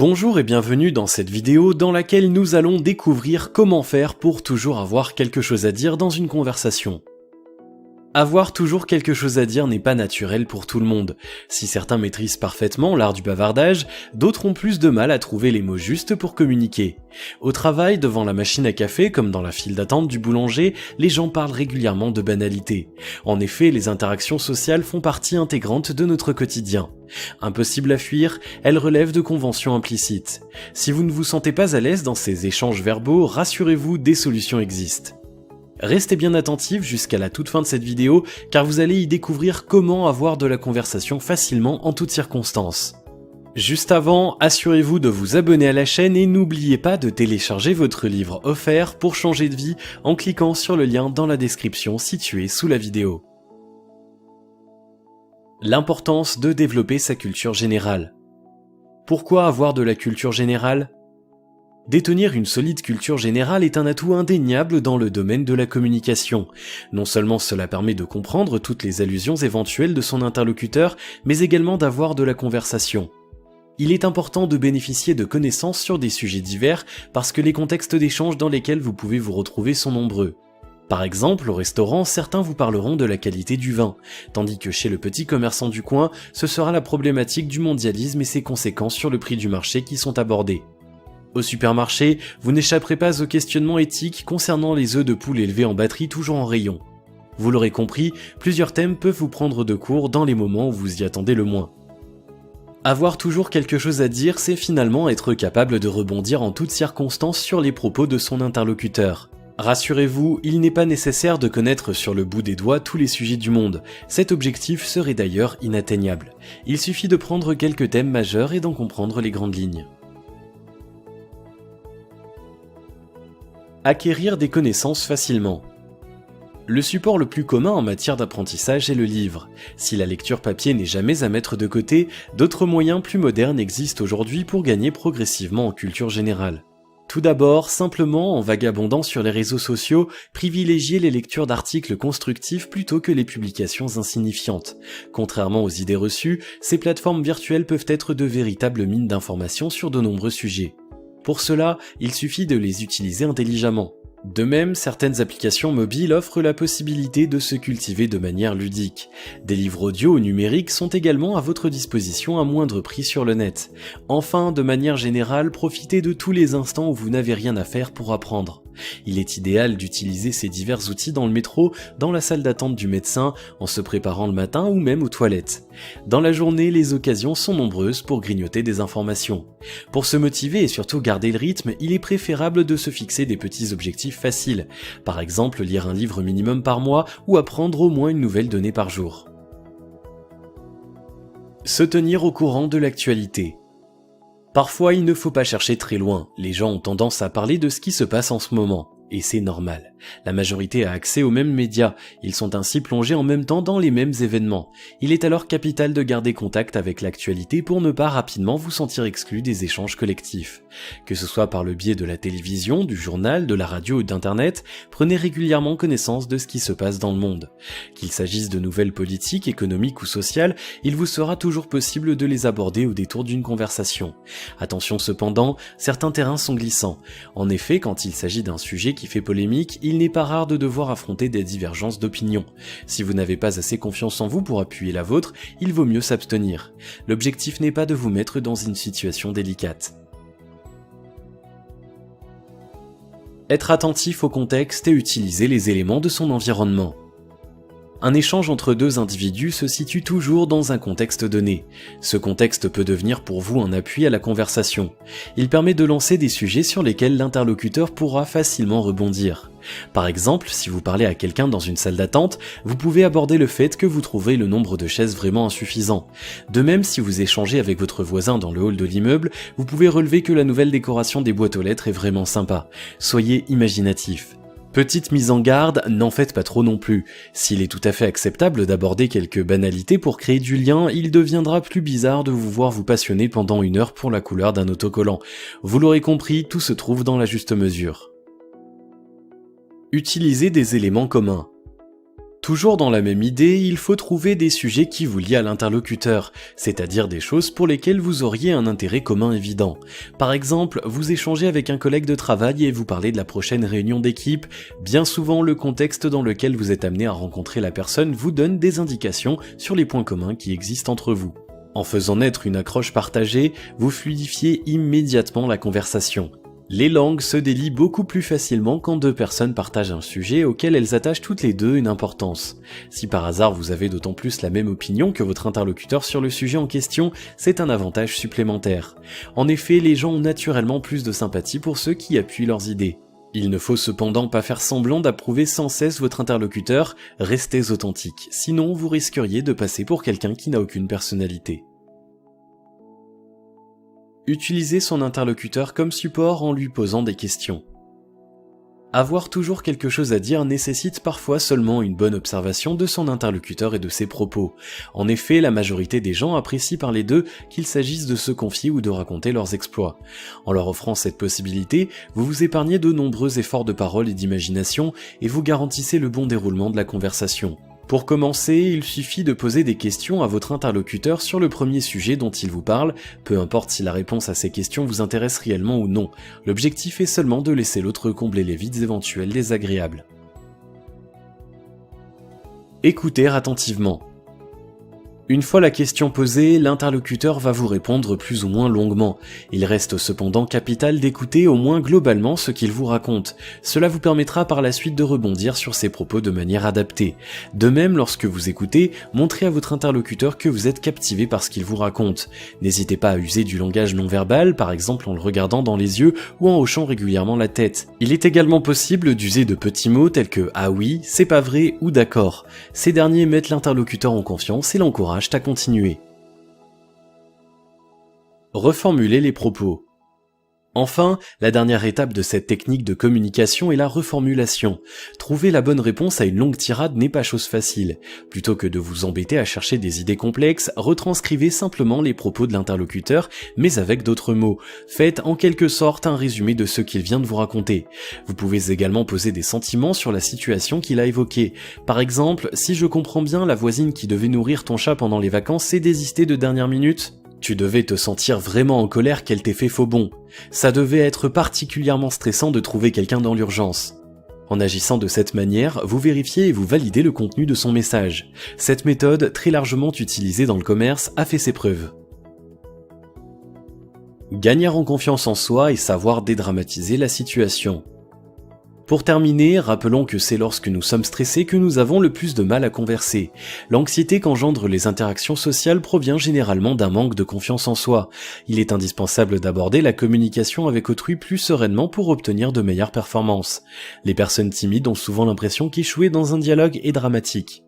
Bonjour et bienvenue dans cette vidéo dans laquelle nous allons découvrir comment faire pour toujours avoir quelque chose à dire dans une conversation. Avoir toujours quelque chose à dire n'est pas naturel pour tout le monde. Si certains maîtrisent parfaitement l'art du bavardage, d'autres ont plus de mal à trouver les mots justes pour communiquer. Au travail, devant la machine à café, comme dans la file d'attente du boulanger, les gens parlent régulièrement de banalités. En effet, les interactions sociales font partie intégrante de notre quotidien. Impossible à fuir, elles relèvent de conventions implicites. Si vous ne vous sentez pas à l'aise dans ces échanges verbaux, rassurez-vous, des solutions existent. Restez bien attentifs jusqu'à la toute fin de cette vidéo car vous allez y découvrir comment avoir de la conversation facilement en toutes circonstances. Juste avant, assurez-vous de vous abonner à la chaîne et n'oubliez pas de télécharger votre livre offert pour changer de vie en cliquant sur le lien dans la description situé sous la vidéo. L'importance de développer sa culture générale. Pourquoi avoir de la culture générale ? Détenir une solide culture générale est un atout indéniable dans le domaine de la communication. Non seulement cela permet de comprendre toutes les allusions éventuelles de son interlocuteur, mais également d'avoir de la conversation. Il est important de bénéficier de connaissances sur des sujets divers parce que les contextes d'échange dans lesquels vous pouvez vous retrouver sont nombreux. Par exemple, au restaurant, certains vous parleront de la qualité du vin, tandis que chez le petit commerçant du coin, ce sera la problématique du mondialisme et ses conséquences sur le prix du marché qui sont abordées. Au supermarché, vous n'échapperez pas aux questionnements éthiques concernant les œufs de poule élevés en batterie toujours en rayon. Vous l'aurez compris, plusieurs thèmes peuvent vous prendre de court dans les moments où vous y attendez le moins. Avoir toujours quelque chose à dire, c'est finalement être capable de rebondir en toutes circonstances sur les propos de son interlocuteur. Rassurez-vous, il n'est pas nécessaire de connaître sur le bout des doigts tous les sujets du monde. Cet objectif serait d'ailleurs inatteignable. Il suffit de prendre quelques thèmes majeurs et d'en comprendre les grandes lignes. Acquérir des connaissances facilement. Le support le plus commun en matière d'apprentissage est le livre. Si la lecture papier n'est jamais à mettre de côté, d'autres moyens plus modernes existent aujourd'hui pour gagner progressivement en culture générale. Tout d'abord, simplement en vagabondant sur les réseaux sociaux, privilégiez les lectures d'articles constructifs plutôt que les publications insignifiantes. Contrairement aux idées reçues, ces plateformes virtuelles peuvent être de véritables mines d'informations sur de nombreux sujets. Pour cela, il suffit de les utiliser intelligemment. De même, certaines applications mobiles offrent la possibilité de se cultiver de manière ludique. Des livres audio ou numériques sont également à votre disposition à moindre prix sur le net. Enfin, de manière générale, profitez de tous les instants où vous n'avez rien à faire pour apprendre. Il est idéal d'utiliser ces divers outils dans le métro, dans la salle d'attente du médecin, en se préparant le matin ou même aux toilettes. Dans la journée, les occasions sont nombreuses pour grignoter des informations. Pour se motiver et surtout garder le rythme, il est préférable de se fixer des petits objectifs faciles. Par exemple, lire un livre minimum par mois ou apprendre au moins une nouvelle donnée par jour. Se tenir au courant de l'actualité. Parfois, il ne faut pas chercher très loin, les gens ont tendance à parler de ce qui se passe en ce moment, et c'est normal. La majorité a accès aux mêmes médias, ils sont ainsi plongés en même temps dans les mêmes événements. Il est alors capital de garder contact avec l'actualité pour ne pas rapidement vous sentir exclu des échanges collectifs. Que ce soit par le biais de la télévision, du journal, de la radio ou d'internet, prenez régulièrement connaissance de ce qui se passe dans le monde. Qu'il s'agisse de nouvelles politiques, économiques ou sociales, il vous sera toujours possible de les aborder au détour d'une conversation. Attention cependant, certains terrains sont glissants. En effet, quand il s'agit d'un sujet qui fait polémique, il n'est pas rare de devoir affronter des divergences d'opinion. Si vous n'avez pas assez confiance en vous pour appuyer la vôtre, il vaut mieux s'abstenir. L'objectif n'est pas de vous mettre dans une situation délicate. Être attentif au contexte et utiliser les éléments de son environnement. Un échange entre deux individus se situe toujours dans un contexte donné. Ce contexte peut devenir pour vous un appui à la conversation. Il permet de lancer des sujets sur lesquels l'interlocuteur pourra facilement rebondir. Par exemple, si vous parlez à quelqu'un dans une salle d'attente, vous pouvez aborder le fait que vous trouverez le nombre de chaises vraiment insuffisant. De même, si vous échangez avec votre voisin dans le hall de l'immeuble, vous pouvez relever que la nouvelle décoration des boîtes aux lettres est vraiment sympa. Soyez imaginatif. Petite mise en garde, n'en faites pas trop non plus. S'il est tout à fait acceptable d'aborder quelques banalités pour créer du lien, il deviendra plus bizarre de vous voir vous passionner pendant 1 heure pour la couleur d'un autocollant. Vous l'aurez compris, tout se trouve dans la juste mesure. Utilisez des éléments communs. Toujours dans la même idée, il faut trouver des sujets qui vous lient à l'interlocuteur, c'est-à-dire des choses pour lesquelles vous auriez un intérêt commun évident. Par exemple, vous échangez avec un collègue de travail et vous parlez de la prochaine réunion d'équipe. Bien souvent, le contexte dans lequel vous êtes amené à rencontrer la personne vous donne des indications sur les points communs qui existent entre vous. En faisant naître une accroche partagée, vous fluidifiez immédiatement la conversation. Les langues se délient beaucoup plus facilement quand deux personnes partagent un sujet auquel elles attachent toutes les deux une importance. Si par hasard vous avez d'autant plus la même opinion que votre interlocuteur sur le sujet en question, c'est un avantage supplémentaire. En effet, les gens ont naturellement plus de sympathie pour ceux qui appuient leurs idées. Il ne faut cependant pas faire semblant d'approuver sans cesse votre interlocuteur, restez authentique, sinon vous risqueriez de passer pour quelqu'un qui n'a aucune personnalité. Utilisez son interlocuteur comme support en lui posant des questions. Avoir toujours quelque chose à dire nécessite parfois seulement une bonne observation de son interlocuteur et de ses propos. En effet, la majorité des gens apprécient par les deux qu'il s'agisse de se confier ou de raconter leurs exploits. En leur offrant cette possibilité, vous vous épargnez de nombreux efforts de parole et d'imagination et vous garantissez le bon déroulement de la conversation. Pour commencer, il suffit de poser des questions à votre interlocuteur sur le premier sujet dont il vous parle, peu importe si la réponse à ces questions vous intéresse réellement ou non. L'objectif est seulement de laisser l'autre combler les vides éventuels désagréables. Écoutez attentivement. Une fois la question posée, l'interlocuteur va vous répondre plus ou moins longuement. Il reste cependant capital d'écouter au moins globalement ce qu'il vous raconte. Cela vous permettra par la suite de rebondir sur ses propos de manière adaptée. De même, lorsque vous écoutez, montrez à votre interlocuteur que vous êtes captivé par ce qu'il vous raconte. N'hésitez pas à user du langage non verbal, par exemple en le regardant dans les yeux ou en hochant régulièrement la tête. Il est également possible d'user de petits mots tels que « ah oui »,« c'est pas vrai » ou « d'accord ». Ces derniers mettent l'interlocuteur en confiance et l'encouragent à continuer. Reformuler les propos. Enfin, la dernière étape de cette technique de communication est la reformulation. Trouver la bonne réponse à une longue tirade n'est pas chose facile. Plutôt que de vous embêter à chercher des idées complexes, retranscrivez simplement les propos de l'interlocuteur, mais avec d'autres mots. Faites en quelque sorte un résumé de ce qu'il vient de vous raconter. Vous pouvez également poser des sentiments sur la situation qu'il a évoquée. Par exemple, si je comprends bien, la voisine qui devait nourrir ton chat pendant les vacances s'est désistée de dernière minute. Tu devais te sentir vraiment en colère qu'elle t'ait fait faux bond. Ça devait être particulièrement stressant de trouver quelqu'un dans l'urgence. En agissant de cette manière, vous vérifiez et vous validez le contenu de son message. Cette méthode, très largement utilisée dans le commerce, a fait ses preuves. Gagner en confiance en soi et savoir dédramatiser la situation. Pour terminer, rappelons que c'est lorsque nous sommes stressés que nous avons le plus de mal à converser. L'anxiété qu'engendrent les interactions sociales provient généralement d'un manque de confiance en soi. Il est indispensable d'aborder la communication avec autrui plus sereinement pour obtenir de meilleures performances. Les personnes timides ont souvent l'impression qu'échouer dans un dialogue est dramatique.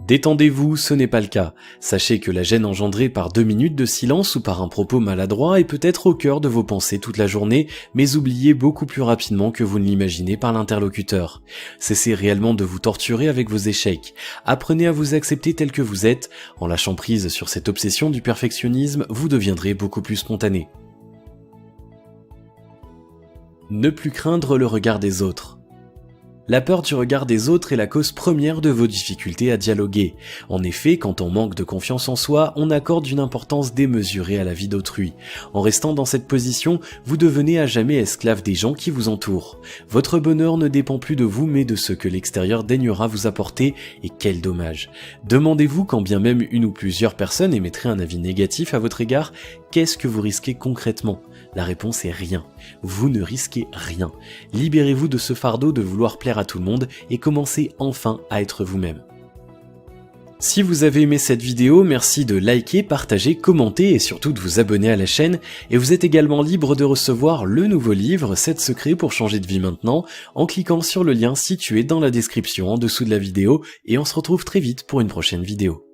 Détendez-vous, ce n'est pas le cas. Sachez que la gêne engendrée par 2 minutes de silence ou par un propos maladroit est peut-être au cœur de vos pensées toute la journée, mais oubliez beaucoup plus rapidement que vous ne l'imaginez par l'interlocuteur. Cessez réellement de vous torturer avec vos échecs. Apprenez à vous accepter tel que vous êtes. En lâchant prise sur cette obsession du perfectionnisme, vous deviendrez beaucoup plus spontané. Ne plus craindre le regard des autres. La peur du regard des autres est la cause première de vos difficultés à dialoguer. En effet, quand on manque de confiance en soi, on accorde une importance démesurée à la vie d'autrui. En restant dans cette position, vous devenez à jamais esclave des gens qui vous entourent. Votre bonheur ne dépend plus de vous mais de ce que l'extérieur daignera vous apporter, et quel dommage. Demandez-vous quand bien même une ou plusieurs personnes émettraient un avis négatif à votre égard, qu'est-ce que vous risquez concrètement ? La réponse est rien. Vous ne risquez rien. Libérez-vous de ce fardeau de vouloir plaire à tout le monde et commencez enfin à être vous-même. Si vous avez aimé cette vidéo, merci de liker, partager, commenter et surtout de vous abonner à la chaîne. Et vous êtes également libre de recevoir le nouveau livre 7 secrets pour changer de vie maintenant en cliquant sur le lien situé dans la description en dessous de la vidéo et on se retrouve très vite pour une prochaine vidéo.